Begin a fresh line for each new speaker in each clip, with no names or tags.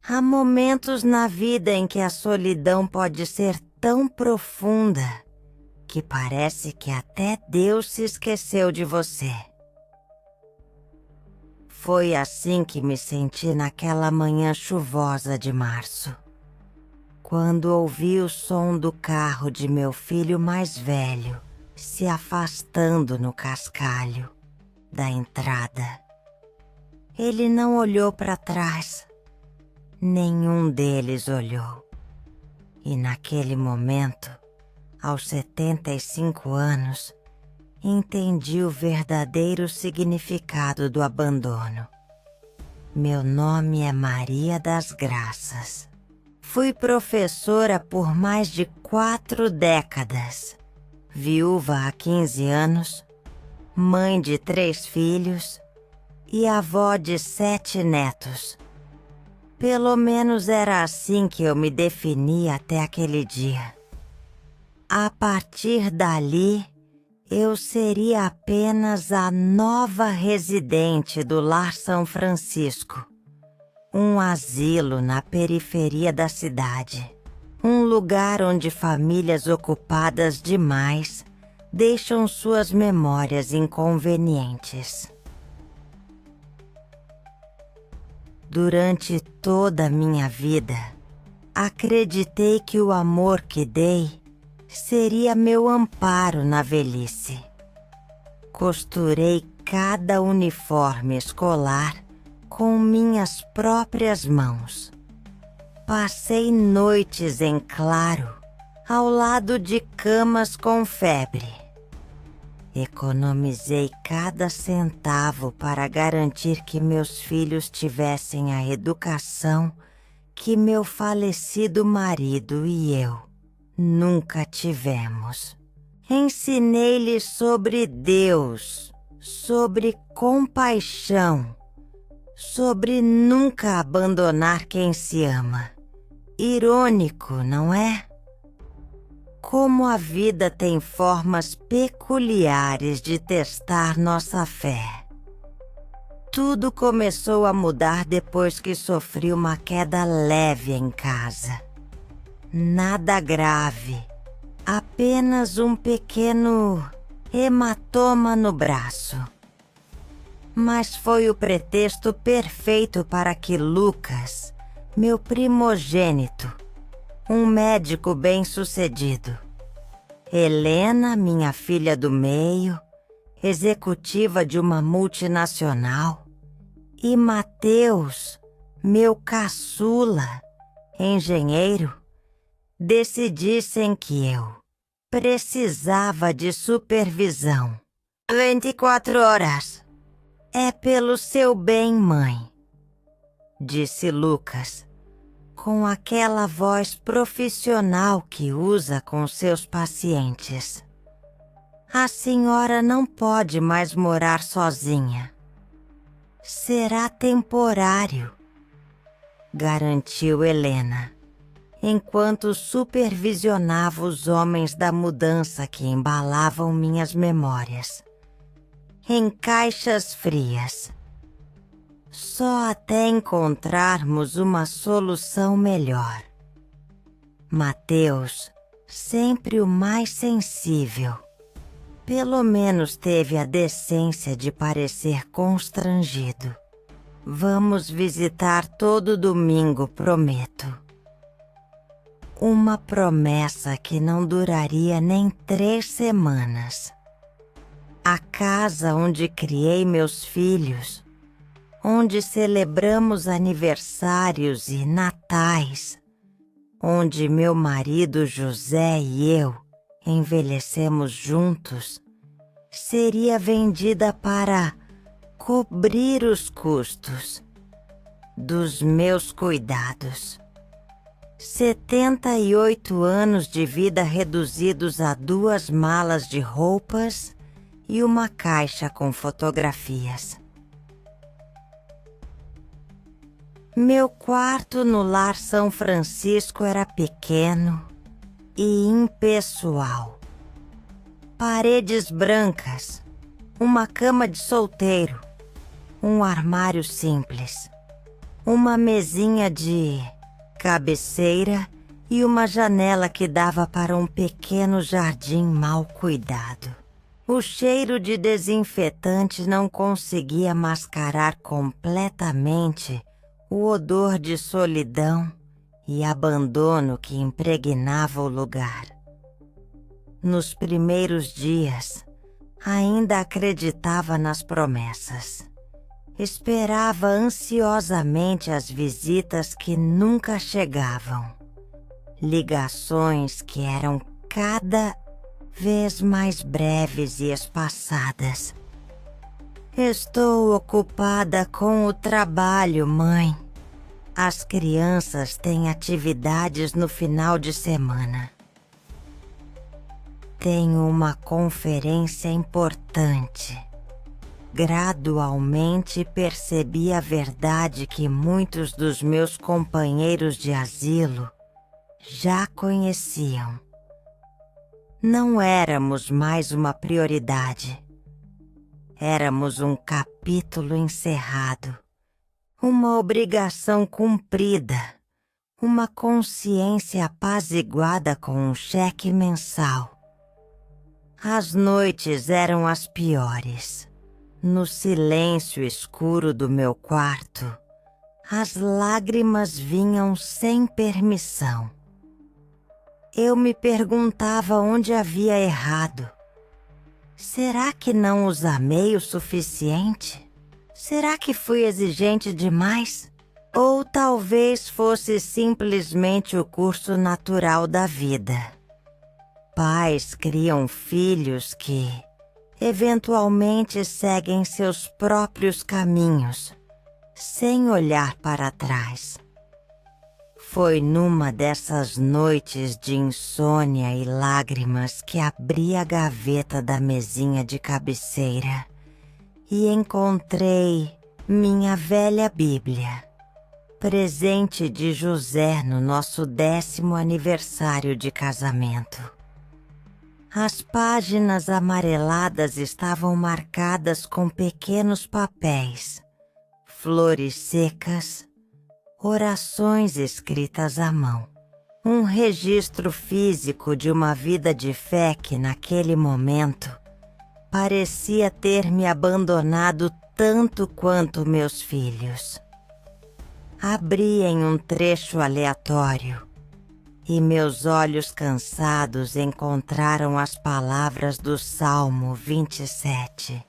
Há momentos na vida em que a solidão pode ser tão profunda que parece que até Deus se esqueceu de você. Foi assim que me senti naquela manhã chuvosa de março, quando ouvi o som do carro de meu filho mais velho se afastando no cascalho da entrada. Ele não olhou para trás. Nenhum deles olhou. E naquele momento, aos 75 anos, entendi o verdadeiro significado do abandono. Meu nome é Maria das Graças. Fui professora por mais de 4 décadas, viúva há 15 anos, mãe de 3 filhos e avó de 7 netos. Pelo menos era assim que eu me definia até aquele dia. A partir dali, eu seria apenas a nova residente do Lar São Francisco, um asilo na periferia da cidade, um lugar onde famílias ocupadas demais deixam suas memórias inconvenientes. Durante toda a minha vida, acreditei que o amor que dei seria meu amparo na velhice. Costurei cada uniforme escolar com minhas próprias mãos. Passei noites em claro, ao lado de camas com febre. Economizei cada centavo para garantir que meus filhos tivessem a educação que meu falecido marido e eu nunca tivemos. Ensinei-lhes sobre Deus, sobre compaixão, sobre nunca abandonar quem se ama. Irônico, não é? Como a vida tem formas peculiares de testar nossa fé. Tudo começou a mudar depois que sofri uma queda leve em casa. Nada grave, apenas um pequeno hematoma no braço. Mas foi o pretexto perfeito para que Lucas, meu primogênito, um médico bem-sucedido, Helena, minha filha do meio, executiva de uma multinacional, e Mateus, meu caçula, engenheiro, decidissem que eu precisava de supervisão. 24 horas. É pelo seu bem, mãe, disse Lucas, com aquela voz profissional que usa com seus pacientes. A senhora não pode mais morar sozinha. Será temporário, garantiu Helena, enquanto supervisionava os homens da mudança que embalavam minhas memórias. Em caixas frias. Só até encontrarmos uma solução melhor. Mateus, sempre o mais sensível, pelo menos teve a decência de parecer constrangido. Vamos visitar todo domingo, prometo. Uma promessa que não duraria nem 3 semanas. A casa onde criei meus filhos, onde celebramos aniversários e natais, onde meu marido José e eu envelhecemos juntos, seria vendida para cobrir os custos dos meus cuidados. 78 anos de vida reduzidos a 2 malas de roupas e uma caixa com fotografias. Meu quarto no Lar São Francisco era pequeno e impessoal. Paredes brancas, uma cama de solteiro, um armário simples. uma mesinha de cabeceira e uma janela que dava para um pequeno jardim mal cuidado. O cheiro de desinfetante não conseguia mascarar completamente o odor de solidão e abandono que impregnava o lugar. Nos primeiros dias, ainda acreditava nas promessas. Esperava ansiosamente as visitas que nunca chegavam. Ligações que eram cada vez mais breves e espaçadas. Estou ocupada com o trabalho, mãe. As crianças têm atividades no final de semana. Tenho uma conferência importante. Gradualmente percebi a verdade que muitos dos meus companheiros de asilo já conheciam. Não éramos mais uma prioridade. Éramos um capítulo encerrado, uma obrigação cumprida, uma consciência apaziguada com um cheque mensal. As noites eram as piores. No silêncio escuro do meu quarto, as lágrimas vinham sem permissão. Eu me perguntava onde havia errado. Será que não os amei o suficiente? Será que fui exigente demais? Ou talvez fosse simplesmente o curso natural da vida? Pais criam filhos que, eventualmente, seguem seus próprios caminhos, sem olhar para trás. Foi numa dessas noites de insônia e lágrimas que abri a gaveta da mesinha de cabeceira e encontrei minha velha Bíblia, presente de José no nosso 10º aniversário de casamento. As páginas amareladas estavam marcadas com pequenos papéis, flores secas, orações escritas à mão. Um registro físico de uma vida de fé que, naquele momento, parecia ter me abandonado tanto quanto meus filhos. Abri em um trecho aleatório e meus olhos cansados encontraram as palavras do Salmo 27.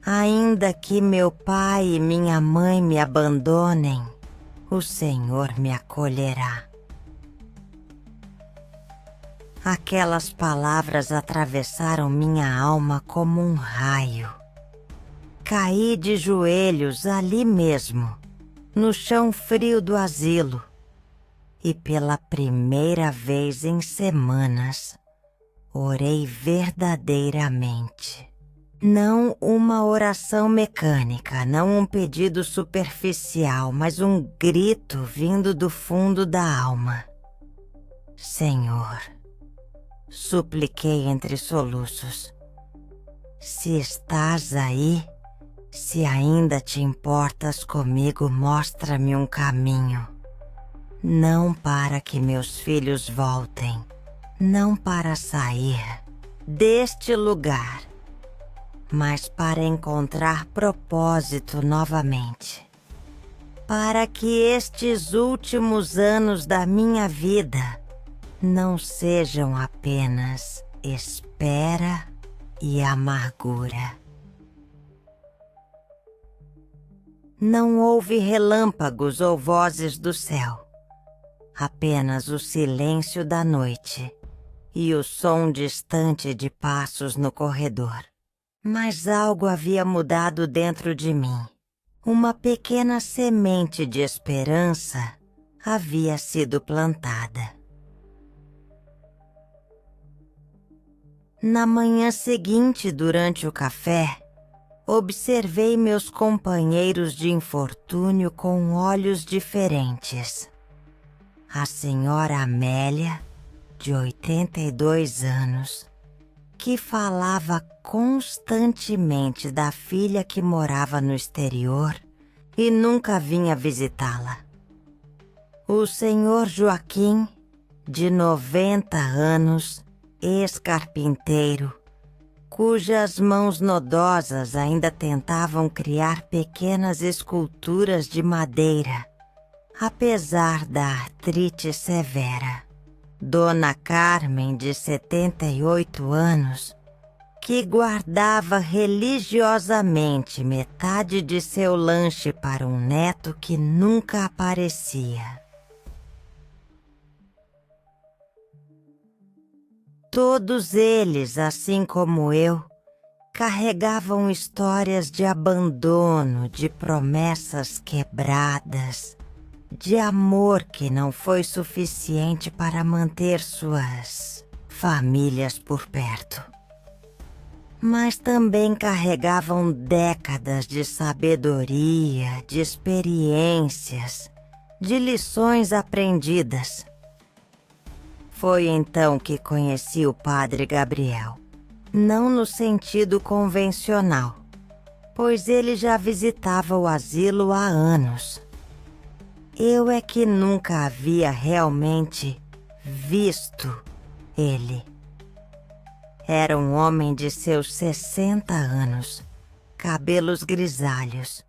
Ainda que meu pai e minha mãe me abandonem, o Senhor me acolherá. Aquelas palavras atravessaram minha alma como um raio. Caí de joelhos ali mesmo, no chão frio do asilo, e pela primeira vez em semanas, orei verdadeiramente. Não uma oração mecânica, não um pedido superficial, mas um grito vindo do fundo da alma. Senhor, supliquei entre soluços, se estás aí, se ainda te importas comigo, mostra-me um caminho. Não para que meus filhos voltem, não para sair deste lugar, mas para encontrar propósito novamente. Para que estes últimos anos da minha vida não sejam apenas espera e amargura. Não houve relâmpagos ou vozes do céu. Apenas o silêncio da noite e o som distante de passos no corredor. Mas algo havia mudado dentro de mim. Uma pequena semente de esperança havia sido plantada. Na manhã seguinte, durante o café, observei meus companheiros de infortúnio com olhos diferentes. A senhora Amélia, de 82 anos, que falava constantemente da filha que morava no exterior e nunca vinha visitá-la. O senhor Joaquim, de 90 anos, ex-carpinteiro, cujas mãos nodosas ainda tentavam criar pequenas esculturas de madeira, apesar da artrite severa. Dona Carmen, de 78 anos, que guardava religiosamente metade de seu lanche para um neto que nunca aparecia. Todos eles, assim como eu, carregavam histórias de abandono, de promessas quebradas, de amor que não foi suficiente para manter suas famílias por perto. Mas também carregavam décadas de sabedoria, de experiências, de lições aprendidas. Foi então que conheci o Padre Gabriel, não no sentido convencional, pois ele já visitava o asilo há anos. Eu é que nunca havia realmente visto ele. Era um homem de seus 60 anos, cabelos grisalhos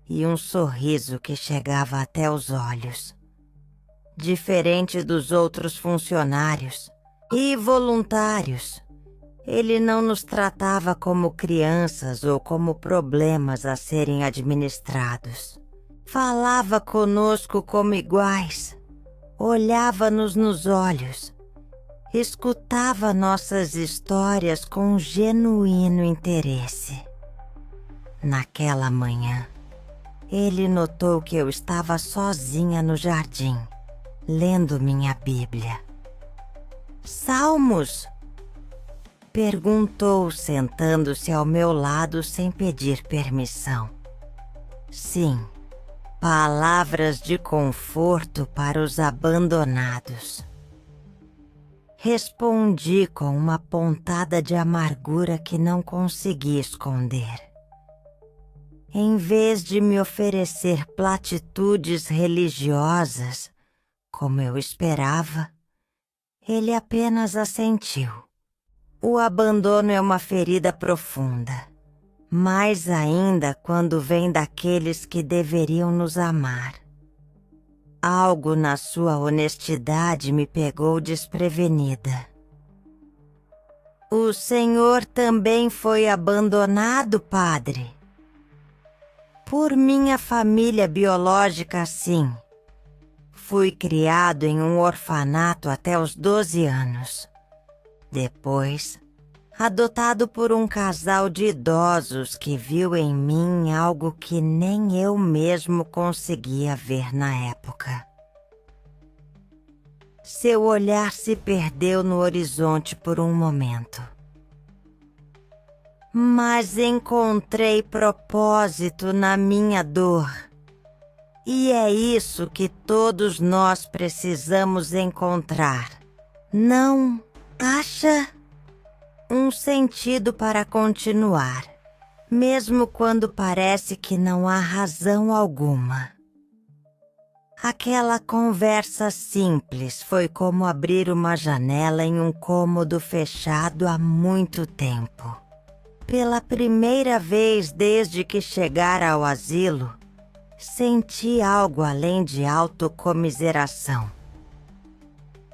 e um sorriso que chegava até os olhos. Diferente dos outros funcionários e voluntários, ele não nos tratava como crianças ou como problemas a serem administrados. Falava conosco como iguais, olhava-nos nos olhos, escutava nossas histórias com um genuíno interesse. Naquela manhã, ele notou que eu estava sozinha no jardim, lendo minha Bíblia. Salmos? Perguntou, sentando-se ao meu lado sem pedir permissão. Sim, palavras de conforto para os abandonados. Respondi com uma pontada de amargura que não consegui esconder. Em vez de me oferecer platitudes religiosas, como eu esperava, ele apenas assentiu. O abandono é uma ferida profunda, mais ainda quando vem daqueles que deveriam nos amar. Algo na sua honestidade me pegou desprevenida. O senhor também foi abandonado, padre? Por minha família biológica, sim. Fui criado em um orfanato até os 12 anos. Depois, adotado por um casal de idosos que viu em mim algo que nem eu mesmo conseguia ver na época. Seu olhar se perdeu no horizonte por um momento. Mas encontrei propósito na minha dor. E é isso que todos nós precisamos encontrar. Não acha? Um sentido para continuar, mesmo quando parece que não há razão alguma. Aquela conversa simples foi como abrir uma janela em um cômodo fechado há muito tempo. Pela primeira vez desde que chegara ao asilo, senti algo além de autocomiseração.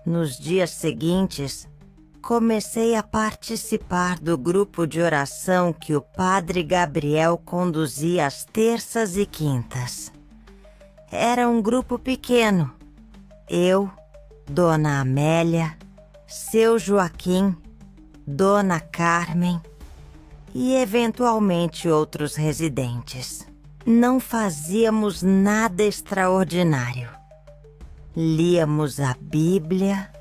Nos dias seguintes, comecei a participar do grupo de oração que o Padre Gabriel conduzia às terças e quintas. Era um grupo pequeno. Eu, Dona Amélia, seu Joaquim, Dona Carmen e eventualmente outros residentes. Não fazíamos nada extraordinário. Líamos a Bíblia,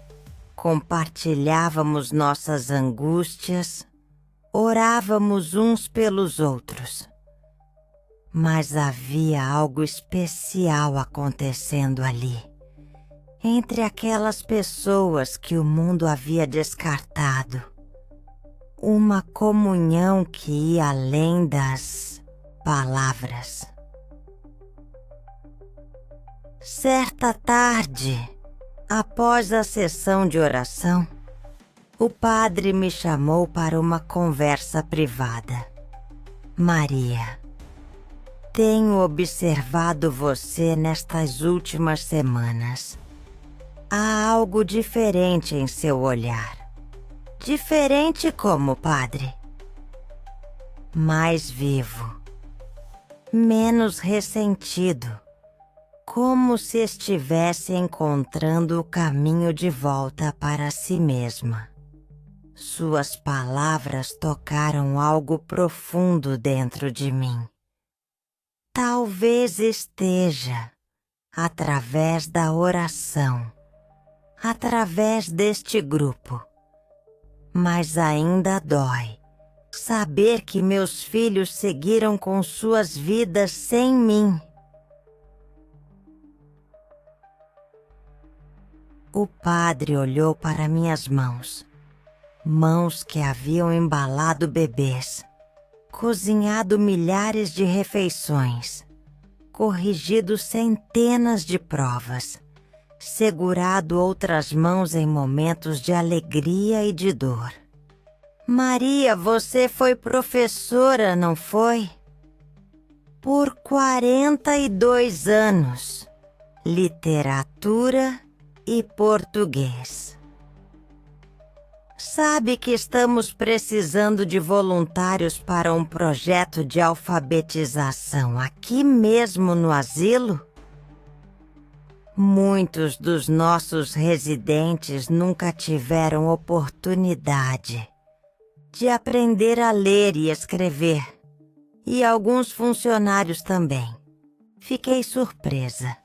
compartilhávamos nossas angústias, orávamos uns pelos outros. Mas havia algo especial acontecendo ali, entre aquelas pessoas que o mundo havia descartado. Uma comunhão que ia além das palavras. Certa tarde, após a sessão de oração, o padre me chamou para uma conversa privada. Maria, tenho observado você nestas últimas semanas. Há algo diferente em seu olhar. Diferente como, padre? Mais vivo, menos ressentido, como se estivesse encontrando o caminho de volta para si mesma. Suas palavras tocaram algo profundo dentro de mim. Talvez esteja, através da oração, através deste grupo, mas ainda dói saber que meus filhos seguiram com suas vidas sem mim. O padre olhou para minhas mãos que haviam embalado bebês, cozinhado milhares de refeições, corrigido centenas de provas, segurado outras mãos em momentos de alegria e de dor. Maria, você foi professora, não foi? Por 42 anos. Literatura e português. Sabe que estamos precisando de voluntários para um projeto de alfabetização aqui mesmo no asilo? Muitos dos nossos residentes nunca tiveram oportunidade de aprender a ler e escrever, e alguns funcionários também. Fiquei surpresa.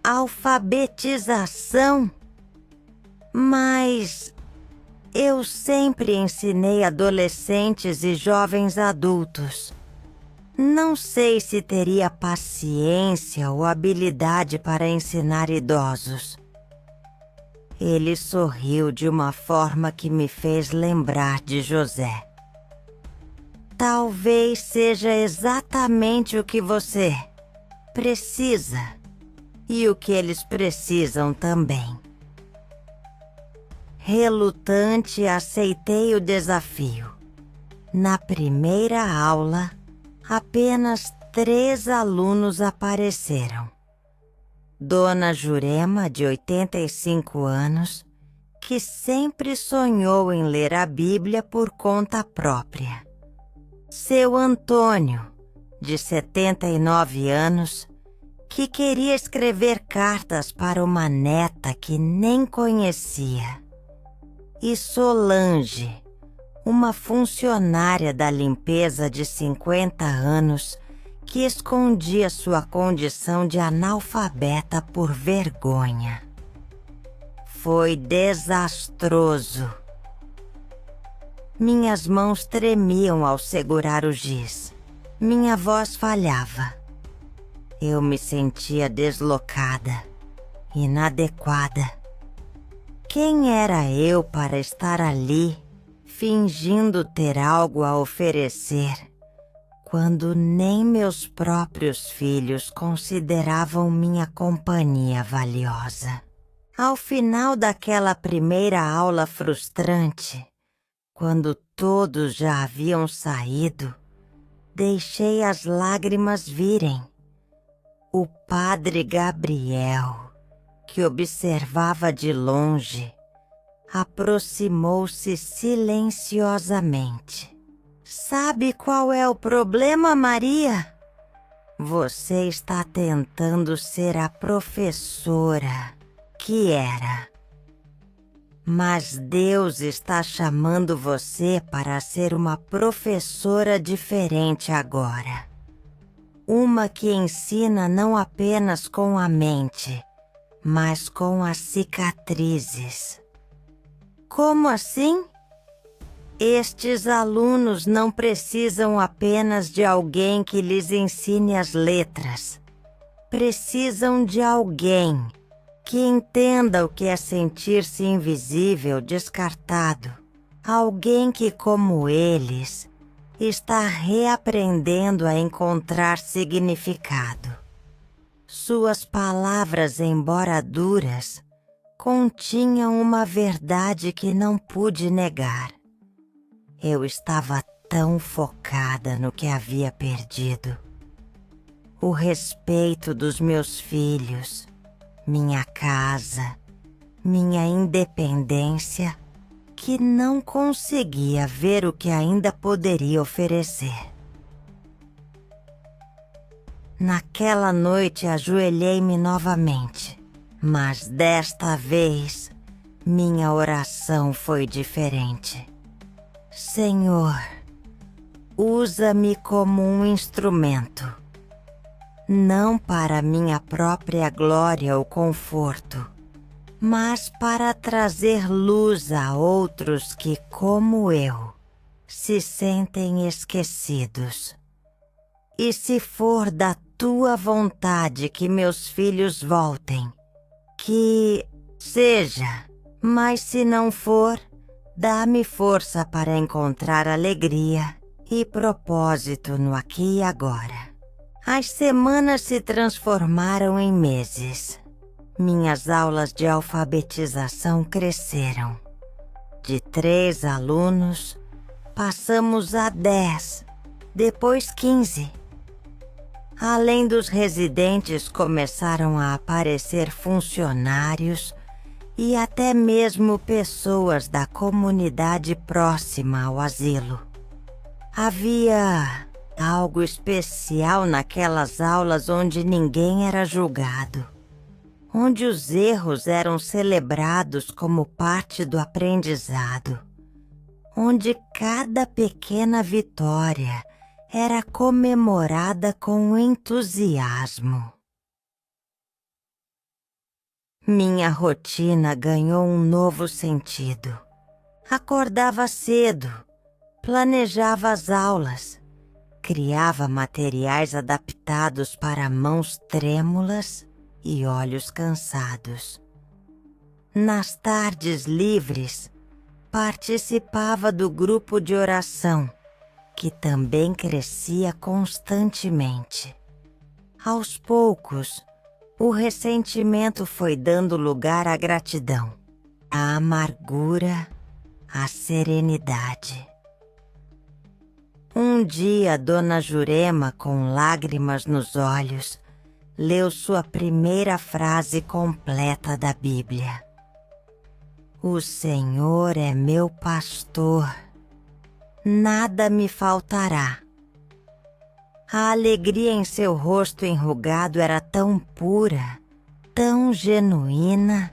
Alfabetização? Mas eu sempre ensinei adolescentes e jovens adultos. Não sei se teria paciência ou habilidade para ensinar idosos. Ele sorriu de uma forma que me fez lembrar de José. Talvez seja exatamente o que você precisa e o que eles precisam também. Relutante, aceitei o desafio. Na primeira aula, apenas 3 alunos apareceram. Dona Jurema, de 85 anos, que sempre sonhou em ler a Bíblia por conta própria. Seu Antônio, de 79 anos, que queria escrever cartas para uma neta que nem conhecia. E Solange, uma funcionária da limpeza de 50 anos, que escondia sua condição de analfabeta por vergonha. Foi desastroso. Minhas mãos tremiam ao segurar o giz. Minha voz falhava. Eu me sentia deslocada, inadequada. Quem era eu para estar ali, fingindo ter algo a oferecer, quando nem meus próprios filhos consideravam minha companhia valiosa? Ao final daquela primeira aula frustrante, quando todos já haviam saído, deixei as lágrimas virem. O padre Gabriel, que observava de longe, aproximou-se silenciosamente. Sabe qual é o problema, Maria? Você está tentando ser a professora que era. Mas Deus está chamando você para ser uma professora diferente agora. Uma que ensina não apenas com a mente, mas com as cicatrizes. Como assim? Estes alunos não precisam apenas de alguém que lhes ensine as letras. Precisam de alguém que entenda o que é sentir-se invisível, descartado. Alguém que, como eles, está reaprendendo a encontrar significado. Suas palavras, embora duras, continham uma verdade que não pude negar. Eu estava tão focada no que havia perdido. O respeito dos meus filhos, minha casa, minha independência, que não conseguia ver o que ainda poderia oferecer. Naquela noite ajoelhei-me novamente, mas desta vez minha oração foi diferente. Senhor, usa-me como um instrumento, não para minha própria glória ou conforto, mas para trazer luz a outros que, como eu, se sentem esquecidos. E se for da tua vontade que meus filhos voltem, que seja, mas se não for, dá-me força para encontrar alegria e propósito no aqui e agora. As semanas se transformaram em meses. Minhas aulas de alfabetização cresceram. De 3 alunos, passamos a 10, depois 15. Além dos residentes, começaram a aparecer funcionários e até mesmo pessoas da comunidade próxima ao asilo. Havia algo especial naquelas aulas onde ninguém era julgado, onde os erros eram celebrados como parte do aprendizado, onde cada pequena vitória era comemorada com entusiasmo. Minha rotina ganhou um novo sentido. Acordava cedo, planejava as aulas, criava materiais adaptados para mãos trêmulas e olhos cansados. Nas tardes livres, participava do grupo de oração, que também crescia constantemente. Aos poucos, o ressentimento foi dando lugar à gratidão, à amargura, à serenidade. Um dia, Dona Jurema, com lágrimas nos olhos, leu sua primeira frase completa da Bíblia. O Senhor é meu pastor, nada me faltará. A alegria em seu rosto enrugado era tão pura, tão genuína,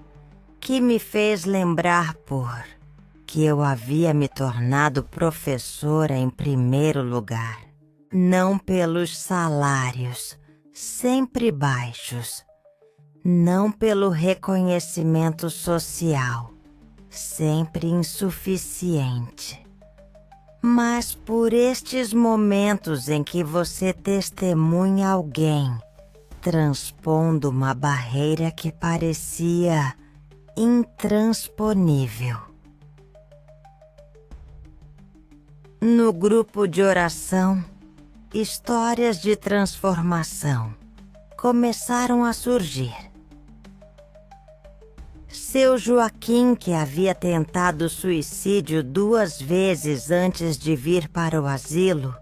que me fez lembrar que eu havia me tornado professora em primeiro lugar, não pelos salários, sempre baixos, não pelo reconhecimento social, sempre insuficiente, mas por estes momentos em que você testemunha alguém transpondo uma barreira que parecia intransponível. No grupo de oração, histórias de transformação começaram a surgir. Seu Joaquim, que havia tentado suicídio 2 vezes antes de vir para o asilo,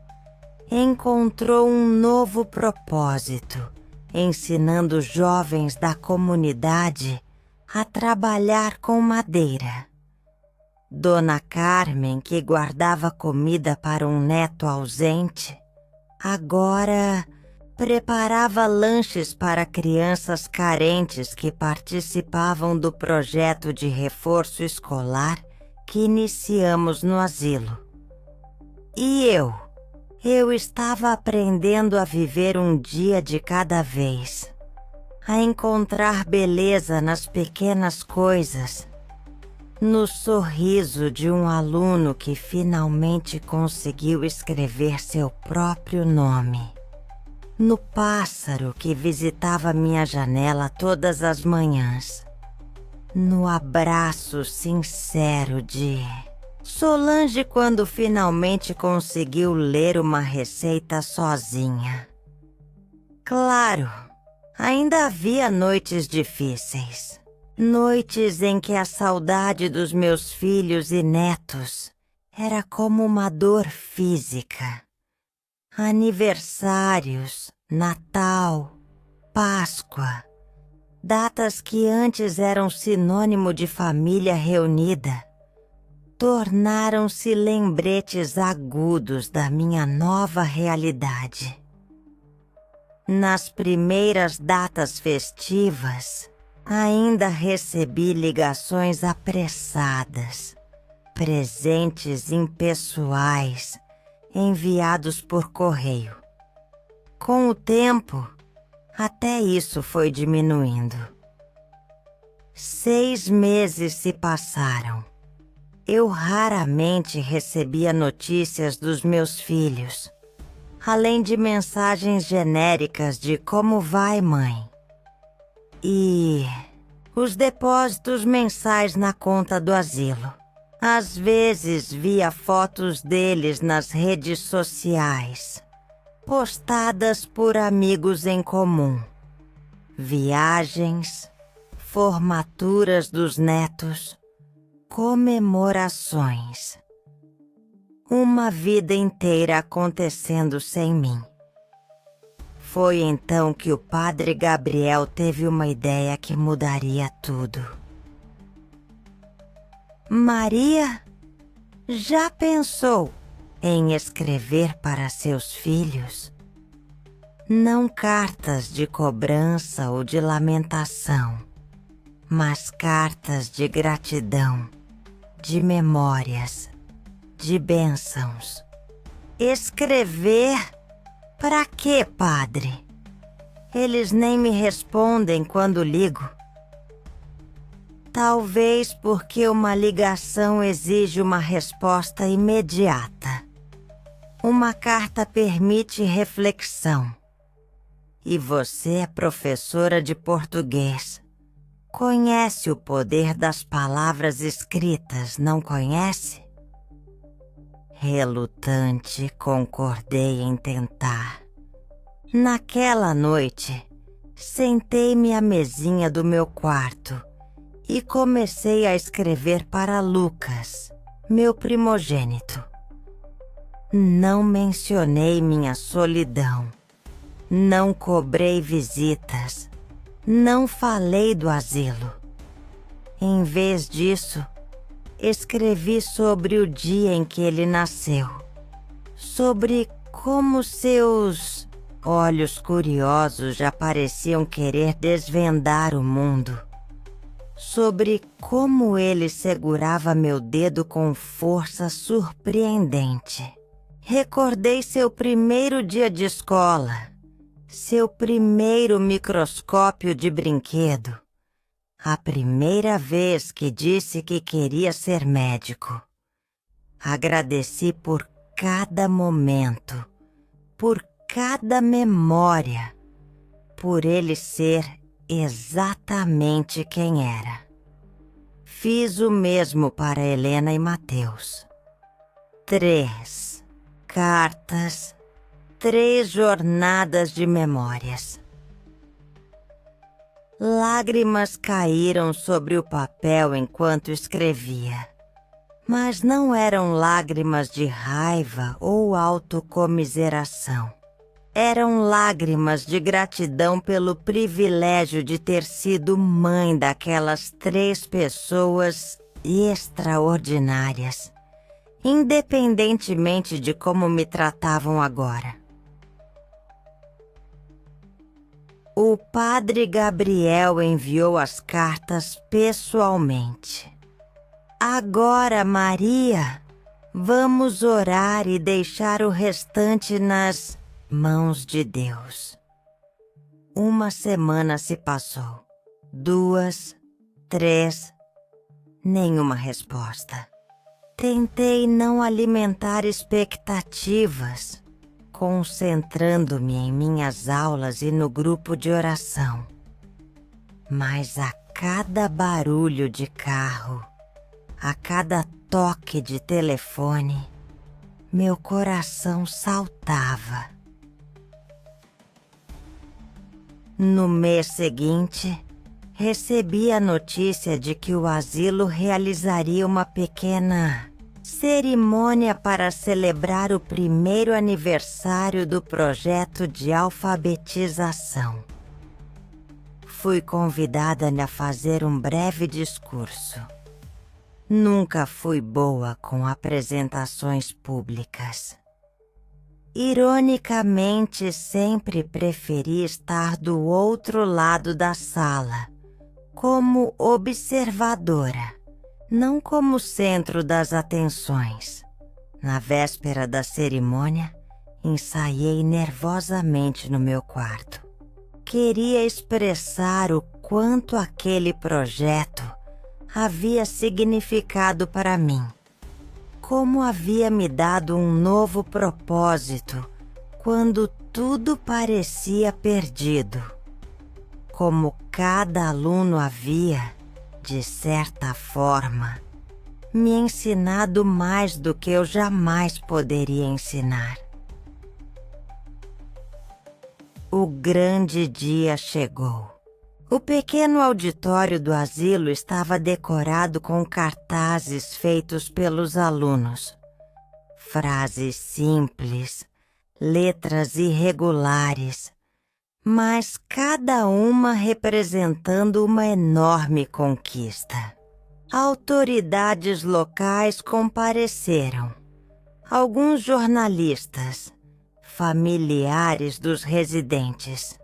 encontrou um novo propósito, ensinando jovens da comunidade a trabalhar com madeira. Dona Carmen, que guardava comida para um neto ausente, agora preparava lanches para crianças carentes que participavam do projeto de reforço escolar que iniciamos no asilo. E eu estava aprendendo a viver um dia de cada vez, a encontrar beleza nas pequenas coisas, no sorriso de um aluno que finalmente conseguiu escrever seu próprio nome, no pássaro que visitava minha janela todas as manhãs, no abraço sincero de Solange quando finalmente conseguiu ler uma receita sozinha. Claro, Ainda havia noites difíceis, noites em que a saudade dos meus filhos e netos era como uma dor física. Aniversários, Natal, Páscoa, datas que antes eram sinônimo de família reunida, tornaram-se lembretes agudos da minha nova realidade. Nas primeiras datas festivas, ainda recebi ligações apressadas, presentes impessoais enviados por correio. Com o tempo, até isso foi diminuindo. 6 meses se passaram. Eu raramente recebia notícias dos meus filhos, além de mensagens genéricas de como vai, mãe? E os depósitos mensais na conta do asilo. Às vezes via fotos deles nas redes sociais, postadas por amigos em comum. Viagens, formaturas dos netos, comemorações. Uma vida inteira acontecendo sem mim. Foi então que o padre Gabriel teve uma ideia que mudaria tudo. Maria, já pensou em escrever para seus filhos? Não cartas de cobrança ou de lamentação, mas cartas de gratidão, de memórias, de bênçãos. Escrever? Para quê, padre? Eles nem me respondem quando ligo. Talvez porque uma ligação exige uma resposta imediata. Uma carta permite reflexão. E você é professora de português. Conhece o poder das palavras escritas, não conhece? Relutante, concordei em tentar. Naquela noite, sentei-me à mesinha do meu quarto e comecei a escrever para Lucas, meu primogênito. Não mencionei minha solidão, não cobrei visitas, não falei do asilo. Em vez disso, escrevi sobre o dia em que ele nasceu, sobre como seus olhos curiosos já pareciam querer desvendar o mundo, sobre como ele segurava meu dedo com força surpreendente. Recordei seu primeiro dia de escola, seu primeiro microscópio de brinquedo, a primeira vez que disse que queria ser médico. Agradeci por cada momento, por cada memória, por ele ser exatamente quem era. Fiz o mesmo para Helena e Mateus. 3 cartas, 3 jornadas de memórias. Lágrimas caíram sobre o papel enquanto escrevia, mas não eram lágrimas de raiva ou autocomiseração. Eram lágrimas de gratidão pelo privilégio de ter sido mãe daquelas 3 pessoas extraordinárias, independentemente de como me tratavam agora. O padre Gabriel enviou as cartas pessoalmente. Agora, Maria, vamos orar e deixar o restante nas mãos de Deus. 1 semana se passou. 2, 3, nenhuma resposta. Tentei não alimentar expectativas, concentrando-me em minhas aulas e no grupo de oração. Mas a cada barulho de carro, a cada toque de telefone, meu coração saltava. No mês seguinte, recebi a notícia de que o asilo realizaria uma pequena cerimônia para celebrar o primeiro aniversário do projeto de alfabetização. Fui convidada a fazer um breve discurso. Nunca fui boa com apresentações públicas. Ironicamente, sempre preferi estar do outro lado da sala, como observadora, não como centro das atenções. Na véspera da cerimônia, ensaiei nervosamente no meu quarto. Queria expressar o quanto aquele projeto havia significado para mim. Como havia me dado um novo propósito quando tudo parecia perdido. Como cada aluno havia, de certa forma, me ensinado mais do que eu jamais poderia ensinar. O grande dia chegou. O pequeno auditório do asilo estava decorado com cartazes feitos pelos alunos. Frases simples, letras irregulares, mas cada uma representando uma enorme conquista. Autoridades locais compareceram. Alguns jornalistas, familiares dos residentes.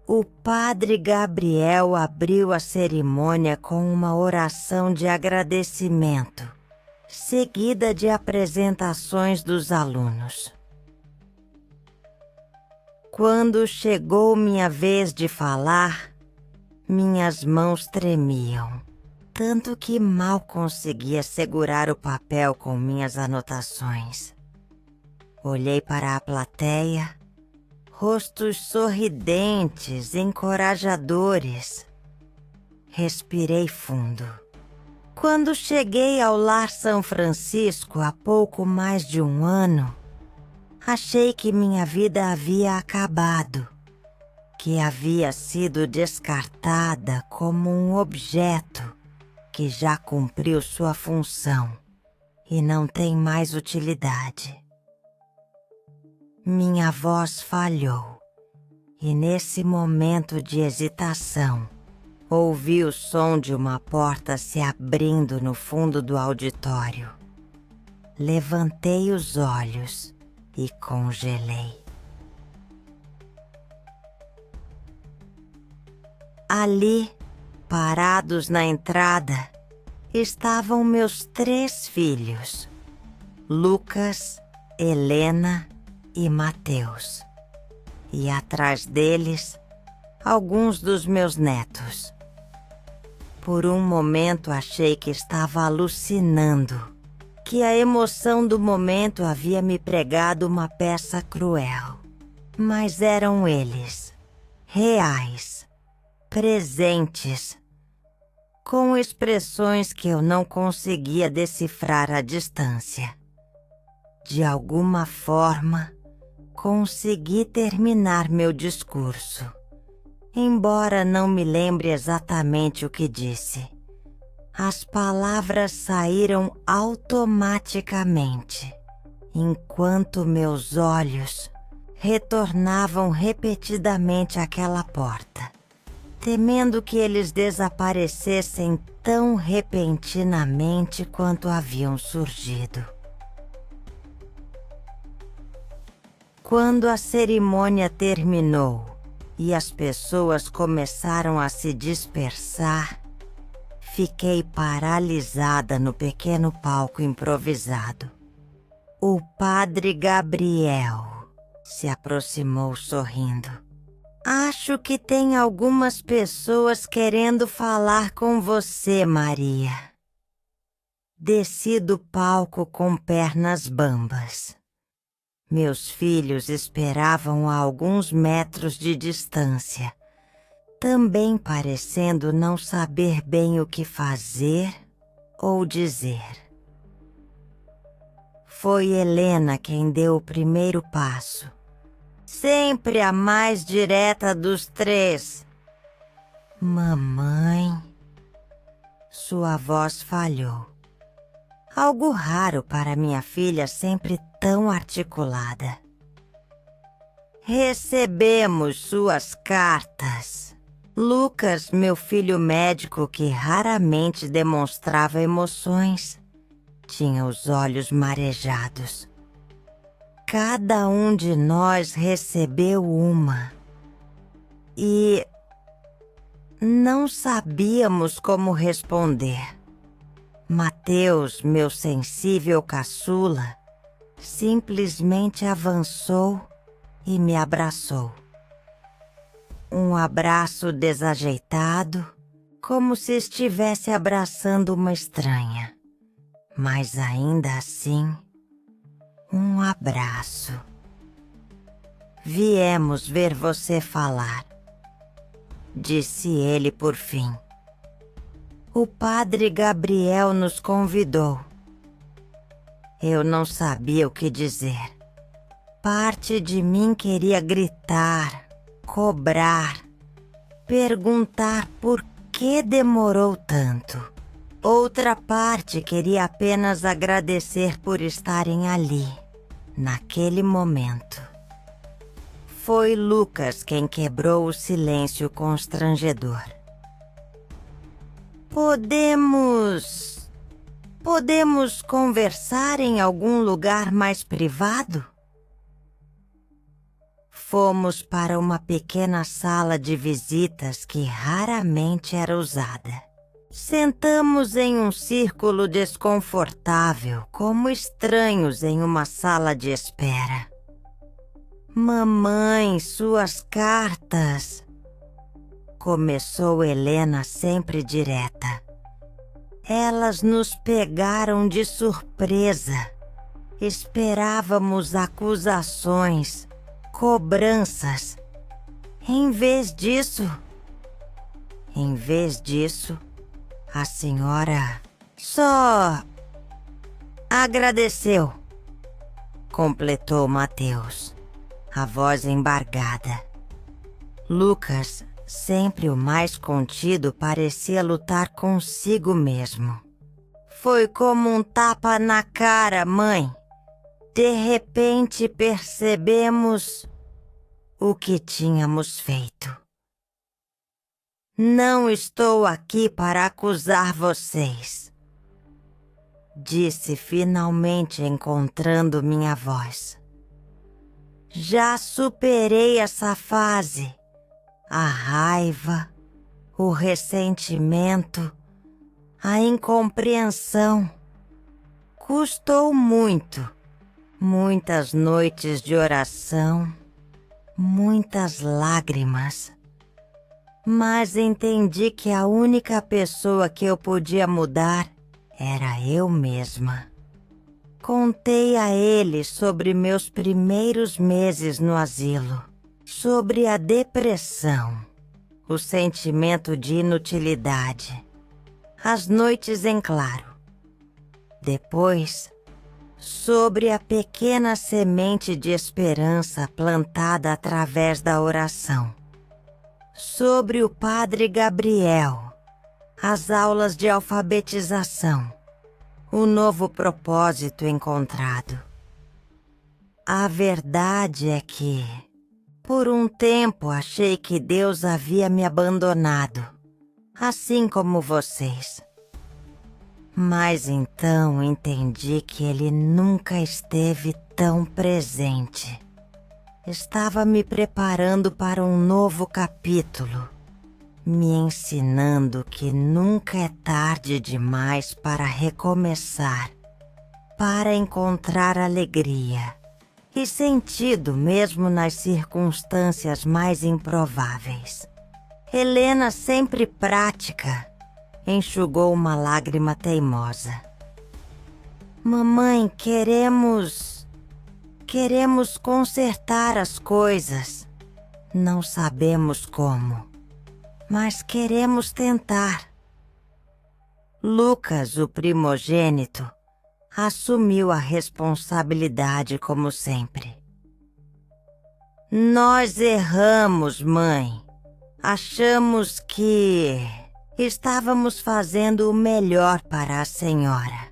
O padre Gabriel abriu a cerimônia com uma oração de agradecimento, seguida de apresentações dos alunos. Quando chegou minha vez de falar, minhas mãos tremiam, tanto que mal conseguia segurar o papel com minhas anotações. Olhei para a plateia, rostos sorridentes, encorajadores. Respirei fundo. Quando cheguei ao Lar São Francisco há pouco mais de um ano, achei que minha vida havia acabado, que havia sido descartada como um objeto que já cumpriu sua função e não tem mais utilidade. Minha voz falhou, e nesse momento de hesitação, ouvi o som de uma porta se abrindo no fundo do auditório. Levantei os olhos e congelei. Ali, parados na entrada, estavam meus 3 filhos, Lucas, Helena e Mateus, e atrás deles, alguns dos meus netos. Por um momento achei que estava alucinando, que a emoção do momento havia me pregado uma peça cruel. Mas eram eles, reais, presentes, com expressões que eu não conseguia decifrar à distância. De alguma forma, consegui terminar meu discurso, embora não me lembre exatamente o que disse. As palavras saíram automaticamente, enquanto meus olhos retornavam repetidamente àquela porta, temendo que eles desaparecessem tão repentinamente quanto haviam surgido. Quando a cerimônia terminou e as pessoas começaram a se dispersar, fiquei paralisada no pequeno palco improvisado. O padre Gabriel se aproximou sorrindo. Acho que tem algumas pessoas querendo falar com você, Maria. Desci do palco com pernas bambas. Meus filhos esperavam a alguns metros de distância, também parecendo não saber bem o que fazer ou dizer. Foi Helena quem deu o primeiro passo, Sempre a mais direta dos três. Mamãe. Sua voz falhou. Algo raro para minha filha, sempre tão articulada. Recebemos suas cartas. Lucas, meu filho médico que raramente demonstrava emoções, tinha os olhos marejados. Cada um de nós recebeu uma. E não sabíamos como responder. Mateus, meu sensível caçula, simplesmente avançou e me abraçou. Um abraço desajeitado, como se estivesse abraçando uma estranha. Mas ainda assim, um abraço. Viemos ver você falar, disse ele por fim. O padre Gabriel nos convidou. Eu não sabia o que dizer. Parte de mim queria gritar, cobrar, perguntar por que demorou tanto. Outra parte queria apenas agradecer por estarem ali, naquele momento. Foi Lucas quem quebrou o silêncio constrangedor. Podemos conversar em algum lugar mais privado? Fomos para uma pequena sala de visitas que raramente era usada. Sentamos em um círculo desconfortável, como estranhos em uma sala de espera. Mamãe, suas cartas... Começou Helena sempre direta. Elas nos pegaram de surpresa. Esperávamos acusações, cobranças. Em vez disso, a senhora só agradeceu, completou Mateus, a voz embargada. Lucas, sempre o mais contido, parecia lutar consigo mesmo. Foi como um tapa na cara, mãe. De repente percebemos o que tínhamos feito. Não estou aqui para acusar vocês, disse finalmente encontrando minha voz. Já superei essa fase. A raiva, o ressentimento, a incompreensão. Custou muito. Muitas noites de oração, muitas lágrimas. Mas entendi que a única pessoa que eu podia mudar era eu mesma. Contei a ele sobre meus primeiros meses no asilo, sobre a depressão, o sentimento de inutilidade, as noites em claro. Depois, sobre a pequena semente de esperança plantada através da oração. Sobre o padre Gabriel, as aulas de alfabetização, o novo propósito encontrado. A verdade é que, por um tempo, achei que Deus havia me abandonado, assim como vocês. Mas então entendi que Ele nunca esteve tão presente. Estava me preparando para um novo capítulo, me ensinando que nunca é tarde demais para recomeçar, para encontrar alegria e sentido mesmo nas circunstâncias mais improváveis. Helena, sempre prática, enxugou uma lágrima teimosa. Mamãe, queremos consertar as coisas. Não sabemos como, mas queremos tentar. Lucas, o primogênito, assumiu a responsabilidade como sempre. Nós erramos, mãe. Achamos que estávamos fazendo o melhor para a senhora,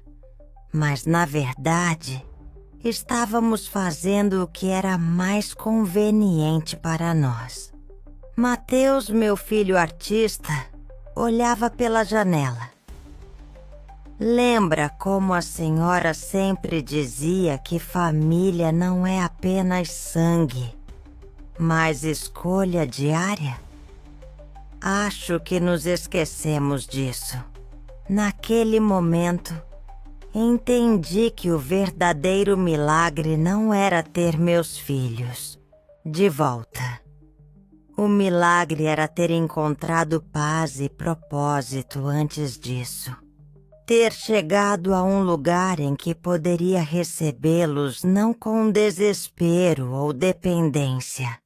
mas na verdade estávamos fazendo o que era mais conveniente para nós. Mateus, meu filho artista, olhava pela janela. Lembra como a senhora sempre dizia que família não é apenas sangue, mas escolha diária? Acho que nos esquecemos disso. Naquele momento, entendi que o verdadeiro milagre não era ter meus filhos de volta. O milagre era ter encontrado paz e propósito antes disso. Ter chegado a um lugar em que poderia recebê-los não com desespero ou dependência,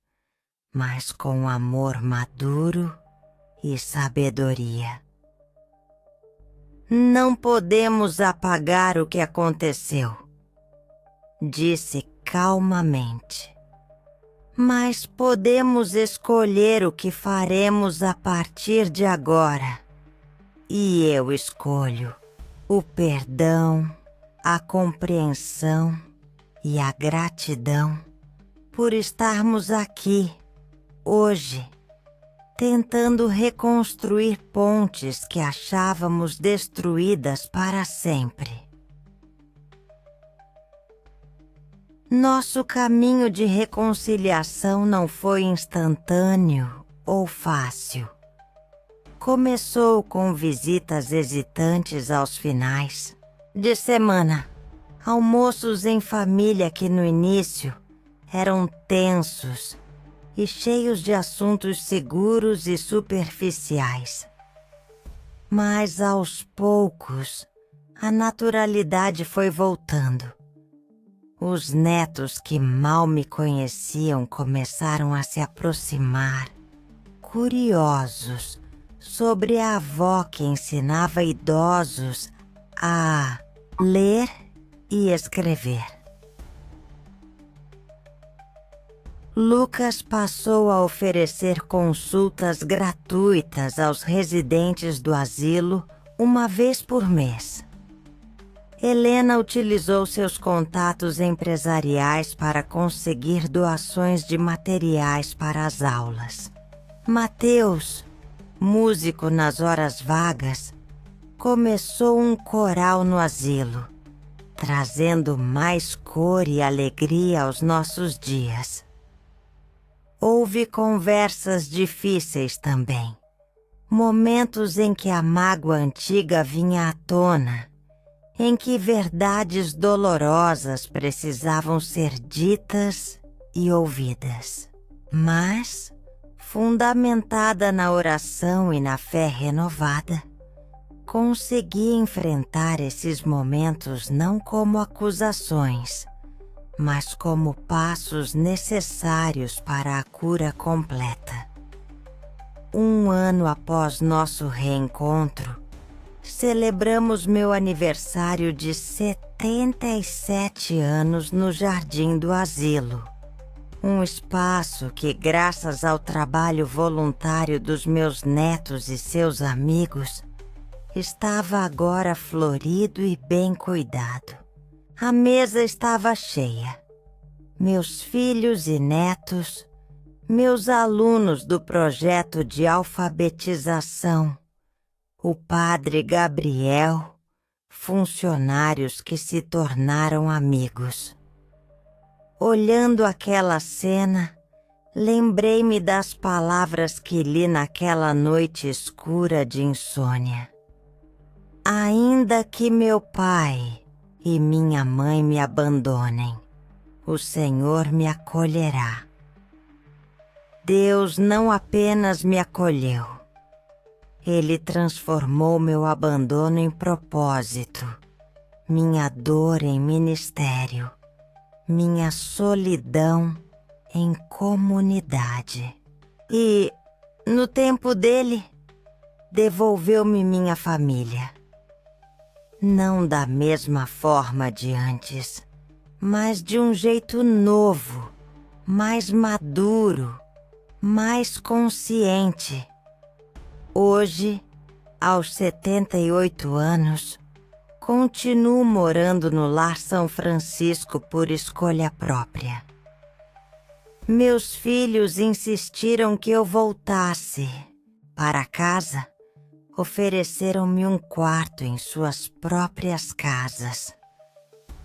mas com amor maduro e sabedoria. Não podemos apagar o que aconteceu, disse calmamente. Mas podemos escolher o que faremos a partir de agora. E eu escolho o perdão, a compreensão e a gratidão por estarmos aqui, hoje, tentando reconstruir pontes que achávamos destruídas para sempre. Nosso caminho de reconciliação não foi instantâneo ou fácil. Começou com visitas hesitantes aos finais de semana, almoços em família que no início eram tensos e cheios de assuntos seguros e superficiais. Mas aos poucos, a naturalidade foi voltando. Os netos que mal me conheciam começaram a se aproximar, curiosos sobre a avó que ensinava idosos a ler e escrever. Lucas passou a oferecer consultas gratuitas aos residentes do asilo uma vez por mês. Helena utilizou seus contatos empresariais para conseguir doações de materiais para as aulas. Mateus, músico nas horas vagas, começou um coral no asilo, trazendo mais cor e alegria aos nossos dias. Houve conversas difíceis também, momentos em que a mágoa antiga vinha à tona, em que verdades dolorosas precisavam ser ditas e ouvidas. Mas, fundamentada na oração e na fé renovada, consegui enfrentar esses momentos não como acusações, mas como passos necessários para a cura completa. Um ano após nosso reencontro, celebramos meu aniversário de 77 anos no jardim do asilo. Um espaço que, graças ao trabalho voluntário dos meus netos e seus amigos, estava agora florido e bem cuidado. A mesa estava cheia. Meus filhos e netos, meus alunos do projeto de alfabetização, o padre Gabriel, funcionários que se tornaram amigos. Olhando aquela cena, lembrei-me das palavras que li naquela noite escura de insônia. Ainda que meu pai e minha mãe me abandonem, o Senhor me acolherá. Deus não apenas me acolheu, Ele transformou meu abandono em propósito, minha dor em ministério, minha solidão em comunidade. E, no tempo dele, devolveu-me minha família. Não da mesma forma de antes, mas de um jeito novo, mais maduro, mais consciente. Hoje, aos 78 anos, continuo morando no Lar São Francisco por escolha própria. Meus filhos insistiram que eu voltasse para casa. Ofereceram-me um quarto em suas próprias casas.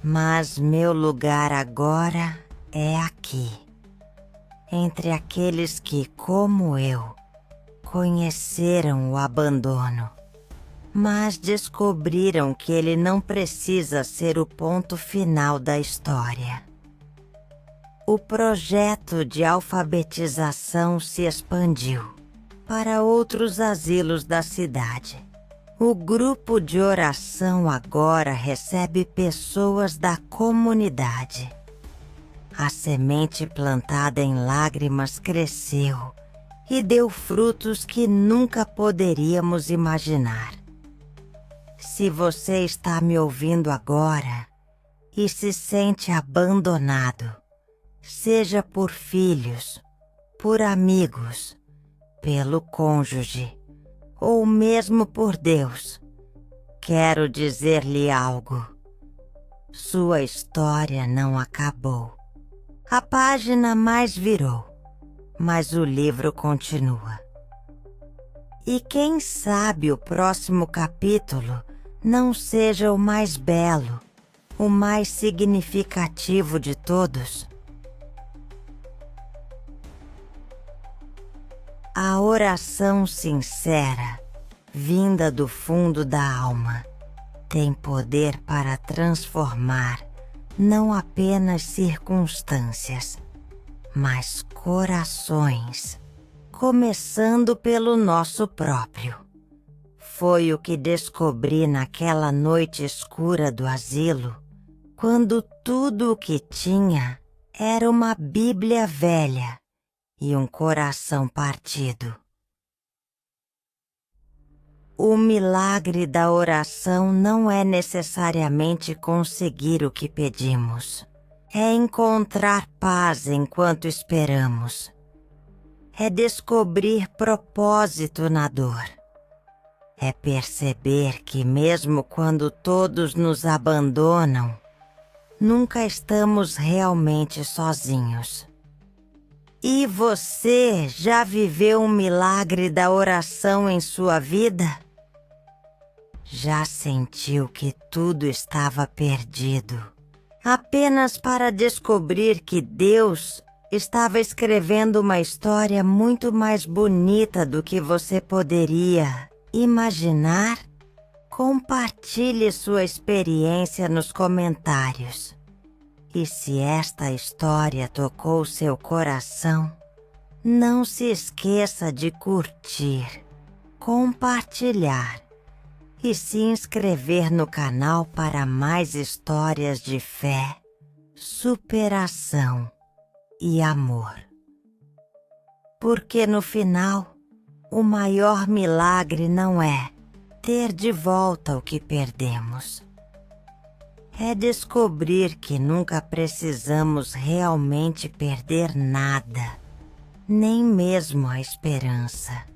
Mas meu lugar agora é aqui, entre aqueles que, como eu, conheceram o abandono, mas descobriram que ele não precisa ser o ponto final da história. O projeto de alfabetização se expandiu para outros asilos da cidade. O grupo de oração agora recebe pessoas da comunidade. A semente plantada em lágrimas cresceu e deu frutos que nunca poderíamos imaginar. Se você está me ouvindo agora e se sente abandonado, seja por filhos, por amigos, pelo cônjuge ou mesmo por Deus, quero dizer-lhe algo. Sua história não acabou. A página mais virou, mas o livro continua. E quem sabe o próximo capítulo não seja o mais belo, o mais significativo de todos. A oração sincera, vinda do fundo da alma, tem poder para transformar não apenas circunstâncias, mas corações, começando pelo nosso próprio. Foi o que descobri naquela noite escura do asilo, quando tudo o que tinha era uma Bíblia velha e um coração partido. O milagre da oração não é necessariamente conseguir o que pedimos. É encontrar paz enquanto esperamos. É descobrir propósito na dor. É perceber que mesmo quando todos nos abandonam, nunca estamos realmente sozinhos. E você já viveu um milagre da oração em sua vida? Já sentiu que tudo estava perdido, apenas para descobrir que Deus estava escrevendo uma história muito mais bonita do que você poderia imaginar? Compartilhe sua experiência nos comentários. E se esta história tocou seu coração, não se esqueça de curtir, compartilhar e se inscrever no canal para mais histórias de fé, superação e amor. Porque no final, o maior milagre não é ter de volta o que perdemos. É descobrir que nunca precisamos realmente perder nada, nem mesmo a esperança.